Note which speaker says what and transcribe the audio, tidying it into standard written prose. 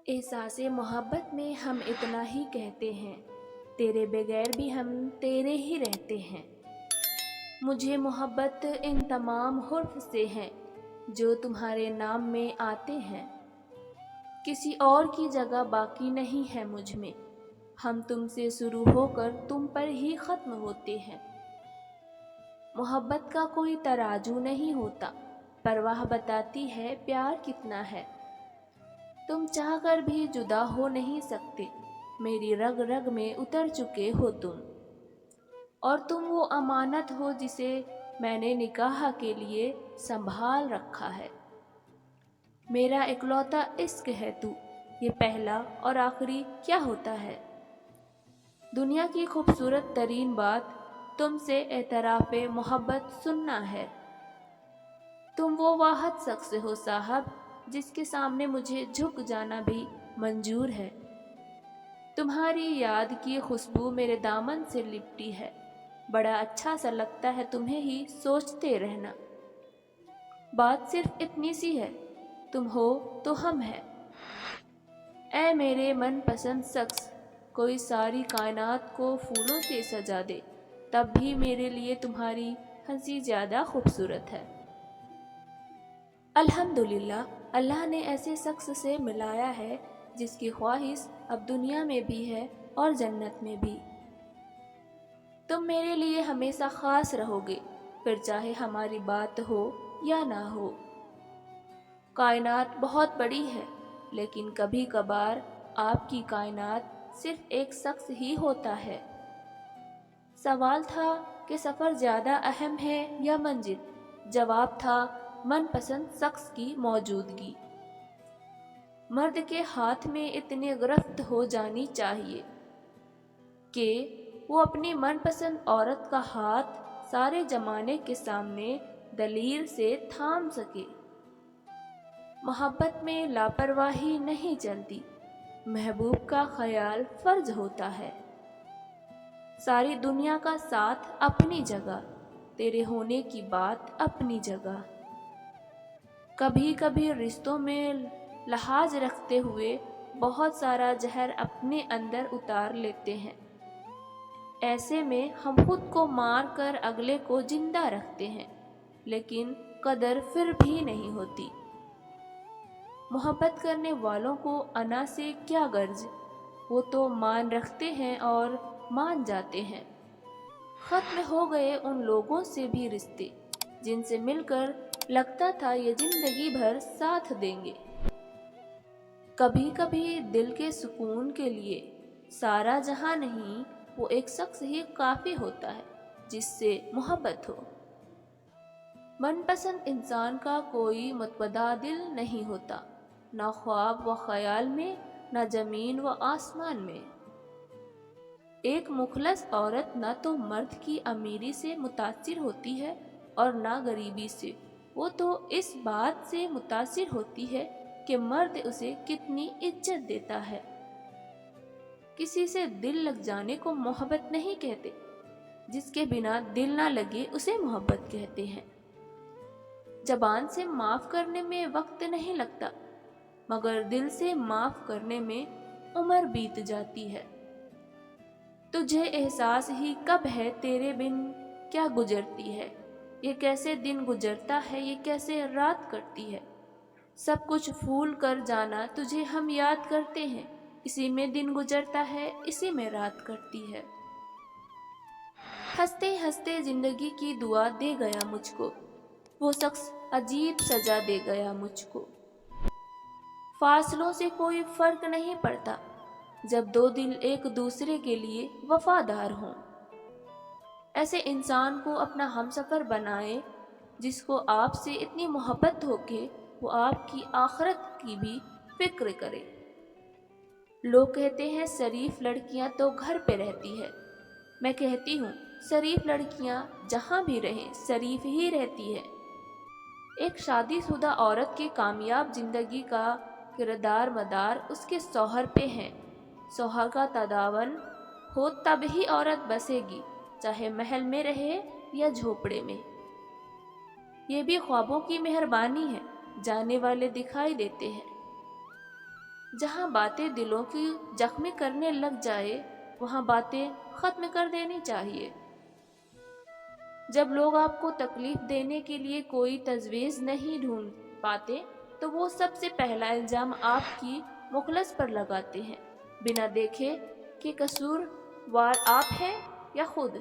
Speaker 1: احساس محبت میں ہم اتنا ہی کہتے ہیں، تیرے بغیر بھی ہم تیرے ہی رہتے ہیں۔ مجھے محبت ان تمام حرف سے ہے جو تمہارے نام میں آتے ہیں۔ کسی اور کی جگہ باقی نہیں ہے مجھ میں، ہم تم سے شروع ہو کر تم پر ہی ختم ہوتے ہیں۔ محبت کا کوئی ترازو نہیں ہوتا، پرواہ بتاتی ہے پیار کتنا ہے۔ تم چاہ کر بھی جدا ہو نہیں سکتے، میری رگ رگ میں اتر چکے ہو تم، اور تم وہ امانت ہو جسے میں نے نکاح کے لیے سنبھال رکھا ہے۔ میرا اکلوتا عشق ہے تو، یہ پہلا اور آخری کیا ہوتا ہے؟ دنیا کی خوبصورت ترین بات تم سے اعتراف محبت سننا ہے۔ تم وہ واحد شخص ہو صاحب جس کے سامنے مجھے جھک جانا بھی منظور ہے۔ تمہاری یاد کی خوشبو میرے دامن سے لپٹی ہے، بڑا اچھا سا لگتا ہے تمہیں ہی سوچتے رہنا۔ بات صرف اتنی سی ہے، تم ہو تو ہم ہیں۔ اے میرے من پسند شخص، کوئی ساری کائنات کو پھولوں سے سجا دے، تب بھی میرے لیے تمہاری ہنسی زیادہ خوبصورت ہے۔ الحمدللہ، اللہ نے ایسے شخص سے ملایا ہے جس کی خواہش اب دنیا میں بھی ہے اور جنت میں بھی۔ تم میرے لیے ہمیشہ خاص رہو گے، پھر چاہے ہماری بات ہو یا نہ ہو۔ کائنات بہت بڑی ہے، لیکن کبھی کبھار آپ کی کائنات صرف ایک شخص ہی ہوتا ہے۔ سوال تھا کہ سفر زیادہ اہم ہے یا منزل؟ جواب تھا من پسند شخص کی موجودگی۔ مرد کے ہاتھ میں اتنی گرفت ہو جانی چاہیے کہ وہ اپنی من پسند عورت کا ہاتھ سارے زمانے کے سامنے دلیر سے تھام سکے۔ محبت میں لاپرواہی نہیں چلتی، محبوب کا خیال فرض ہوتا ہے۔ ساری دنیا کا ساتھ اپنی جگہ، تیرے ہونے کی بات اپنی جگہ۔ کبھی کبھی رشتوں میں لحاظ رکھتے ہوئے بہت سارا زہر اپنے اندر اتار لیتے ہیں، ایسے میں ہم خود کو مار کر اگلے کو زندہ رکھتے ہیں، لیکن قدر پھر بھی نہیں ہوتی۔ محبت کرنے والوں کو انا سے کیا غرض، وہ تو مان رکھتے ہیں اور مان جاتے ہیں۔ ختم ہو گئے ان لوگوں سے بھی رشتے جن سے مل کر لگتا تھا یہ زندگی بھر ساتھ دیں گے۔ کبھی کبھی دل کے سکون کے لیے سارا جہاں نہیں، وہ ایک شخص ہی کافی ہوتا ہے جس سے محبت ہو۔ من پسند انسان کا کوئی متبادل نہیں ہوتا، نہ خواب و خیال میں، نہ زمین و آسمان میں۔ ایک مخلص عورت نہ تو مرد کی امیری سے متاثر ہوتی ہے اور نہ غریبی سے، وہ تو اس بات سے متاثر ہوتی ہے کہ مرد اسے کتنی عزت دیتا ہے۔ کسی سے دل لگ جانے کو محبت نہیں کہتے، جس کے بنا دل نہ لگے اسے محبت کہتے ہیں۔ زبان سے معاف کرنے میں وقت نہیں لگتا، مگر دل سے معاف کرنے میں عمر بیت جاتی ہے۔ تجھے احساس ہی کب ہے تیرے بن کیا گزرتی ہے، یہ کیسے دن گزرتا ہے، یہ کیسے رات کٹتی ہے۔ سب کچھ بھول کر جانا تجھے ہم یاد کرتے ہیں، اسی میں دن گزرتا ہے، اسی میں رات کٹتی ہے۔ ہنستے ہنستے زندگی کی دعا دے گیا مجھ کو، وہ شخص عجیب سزا دے گیا مجھ کو۔ فاصلوں سے کوئی فرق نہیں پڑتا جب دو دل ایک دوسرے کے لیے وفادار ہوں۔ ایسے انسان کو اپنا ہمسفر بنائیں جس کو آپ سے اتنی محبت ہو کہ وہ آپ کی آخرت کی بھی فکر کرے۔ لوگ کہتے ہیں شریف لڑکیاں تو گھر پہ رہتی ہے، میں کہتی ہوں شریف لڑکیاں جہاں بھی رہیں شریف ہی رہتی ہے۔ ایک شادی شدہ عورت کی کامیاب زندگی کا کردار مدار اس کے شوہر پہ ہے۔ شوہر کا تعاون ہو تب ہی عورت بسے گی، چاہے محل میں رہے یا جھوپڑے میں۔ یہ بھی خوابوں کی مہربانی ہے، جانے والے دکھائی دیتے ہیں۔ جہاں باتیں دلوں کی زخمی کرنے لگ جائے وہاں باتیں ختم کر دینی چاہیے۔ جب لوگ آپ کو تکلیف دینے کے لیے کوئی تجویز نہیں ڈھونڈ پاتے تو وہ سب سے پہلا الزام آپ کی مخلص پر لگاتے ہیں، بنا دیکھے کہ قصور وار آپ ہیں یا خود۔